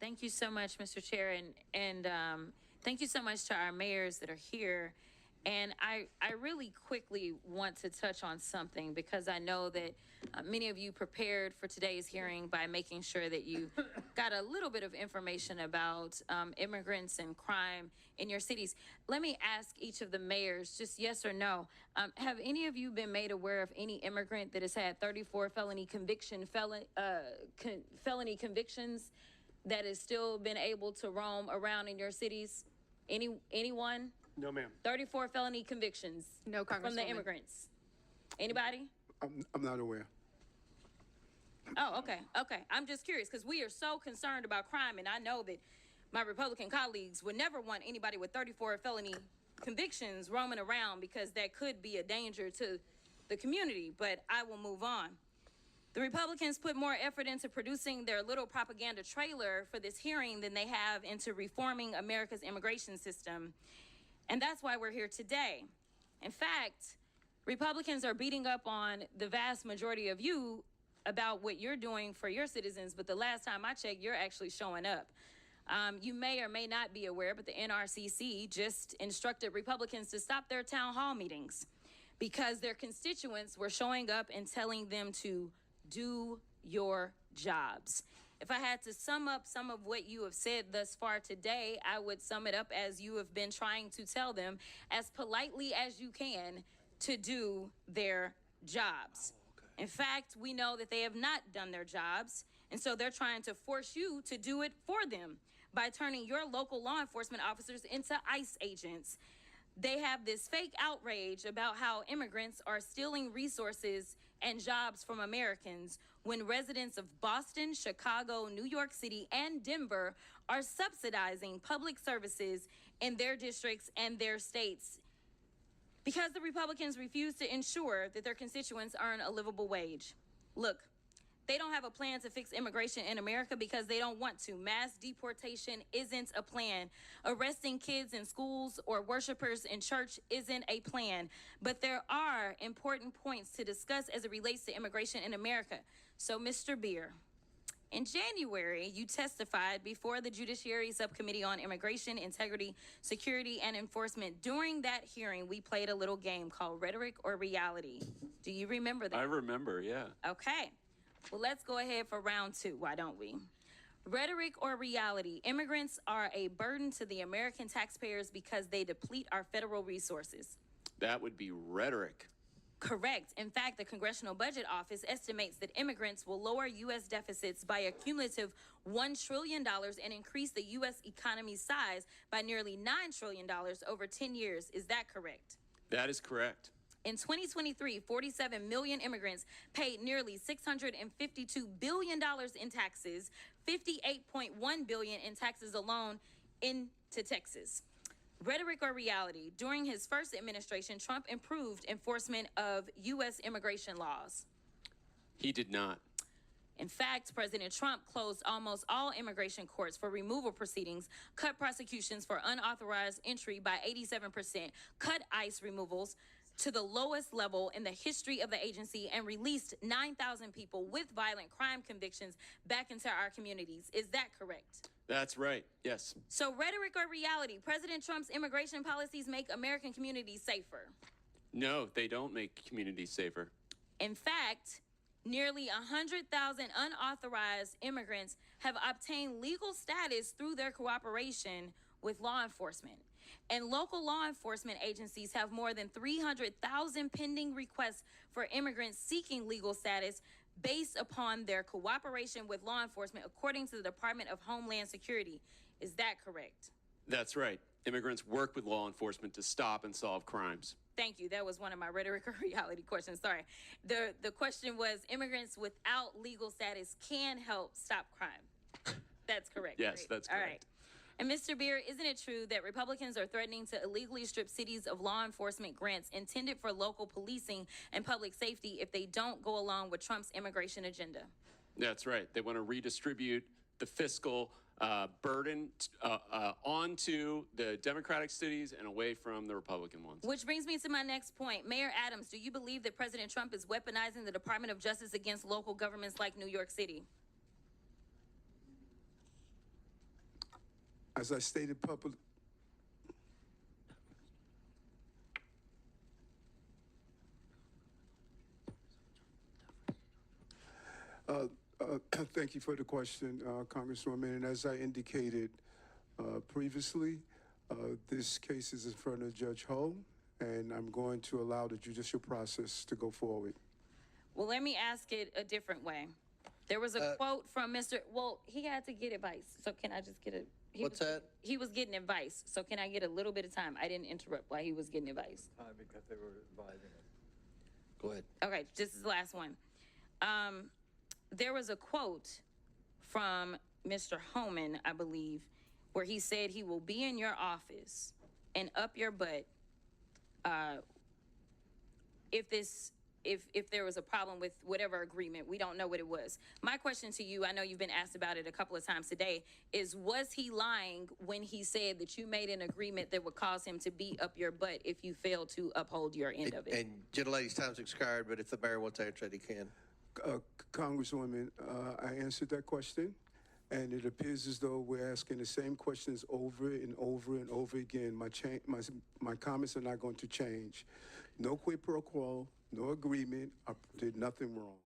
Thank you so much, Mr. Chair, and thank you so much to our mayors that are here. And I really quickly want to touch on something because I know that many of you prepared for today's hearing by making sure that you got a little bit of information about immigrants and crime in your cities. Let me ask each of the mayors, just yes or no. Have any of you been made aware of any immigrant that has had 34 felony felony convictions that has still been able to roam around in your cities? Anyone? No, ma'am. 34 felony convictions. No, From the Congresswoman. immigrants. Anybody? I'm not aware. Oh, okay. I'm just curious because we are so concerned about crime, and I know that my Republican colleagues would never want anybody with 34 felony convictions roaming around because that could be a danger to the community, but I will move on. The Republicans put more effort into producing their little propaganda trailer for this hearing than they have into reforming America's immigration system. And that's why we're here today. In fact, Republicans are beating up on the vast majority of you about what you're doing for your citizens, but the last time I checked, you're actually showing up. You may or may not be aware, but the NRCC just instructed Republicans to stop their town hall meetings because their constituents were showing up and telling them to do your jobs. If I had to sum up some of what you have said thus far today, I would sum it up as you have been trying to tell them as politely as you can to do their jobs. In fact, we know that they have not done their jobs, and so they're trying to force you to do it for them by turning your local law enforcement officers into ICE agents. They have this fake outrage about how immigrants are stealing resources and jobs from Americans when residents of Boston, Chicago, New York City, and Denver are subsidizing public services in their districts and their states because the Republicans refuse to ensure that their constituents earn a livable wage. Look, they don't have a plan to fix immigration in America because they don't want to. Mass deportation isn't a plan. Arresting kids in schools or worshipers in church isn't a plan. But there are important points to discuss as it relates to immigration in America. So, Mr. Beer, in January, you testified before the Judiciary Subcommittee on Immigration, Integrity, Security, and Enforcement. During that hearing, we played a little game called Rhetoric or Reality. Do you remember that? I remember, yeah. Okay. Well, let's go ahead for round two. Why don't we? Rhetoric or reality? Immigrants are a burden to the American taxpayers because they deplete our federal resources. That would be rhetoric. Correct. In fact, the Congressional Budget Office estimates that immigrants will lower U.S. deficits by a cumulative $1 trillion and increase the U.S. economy's size by nearly $9 trillion over 10 years. Is that correct? That is correct. In 2023, 47 million immigrants paid nearly $652 billion in taxes, $58.1 billion in taxes alone into Texas. Rhetoric or reality? During his first administration, Trump improved enforcement of U.S. immigration laws. He did not. In fact, President Trump closed almost all immigration courts for removal proceedings, cut prosecutions for unauthorized entry by 87%, cut ICE removals to the lowest level in the history of the agency, and released 9,000 people with violent crime convictions back into our communities. Is that correct? That's right, yes. So rhetoric or reality? President Trump's immigration policies make American communities safer. No, they don't make communities safer. In fact, nearly 100,000 unauthorized immigrants have obtained legal status through their cooperation with law enforcement. And local law enforcement agencies have more than 300,000 pending requests for immigrants seeking legal status based upon their cooperation with law enforcement, according to the Department of Homeland Security. Is that correct? That's right. Immigrants work with law enforcement to stop and solve crimes. Thank you. That was one of my rhetoric or reality questions. Sorry. The question was immigrants without legal status can help stop crime. That's correct. Yes, right? that's correct. All right. And Mr. Beer, isn't it true that Republicans are threatening to illegally strip cities of law enforcement grants intended for local policing and public safety if they don't go along with Trump's immigration agenda? That's right. They want to redistribute the fiscal burden onto the Democratic cities and away from the Republican ones. Which brings me to my next point. Mayor Adams, do you believe that President Trump is weaponizing the Department of Justice against local governments like New York City? As I stated publicly, thank you for the question, Congresswoman. And as I indicated previously, this case is in front of Judge Ho, and I'm going to allow the judicial process to go forward. Well, let me ask it a different way. There was a quote from Mr. Well, he had to get advice. So can I just get a... What's that? He was getting advice. So can I get a little bit of time? I didn't interrupt while he was getting advice. Because they were advising us. Go ahead. Okay, this is the last one. There was a quote from Mr. Homan, I believe, where he said he will be in your office and up your butt if there was a problem with whatever agreement. We don't know what it was. My question to you, I know you've been asked about it a couple of times today, is was he lying when he said that you made an agreement that would cause him to be up your butt if you failed to uphold your end of it? And gentlelady's time's expired, but if the mayor wants to answer it, he can. Congresswoman, I answered that question, and it appears as though we're asking the same questions over and over and over again. My comments are not going to change. No quid pro quo, no agreement. I did nothing wrong.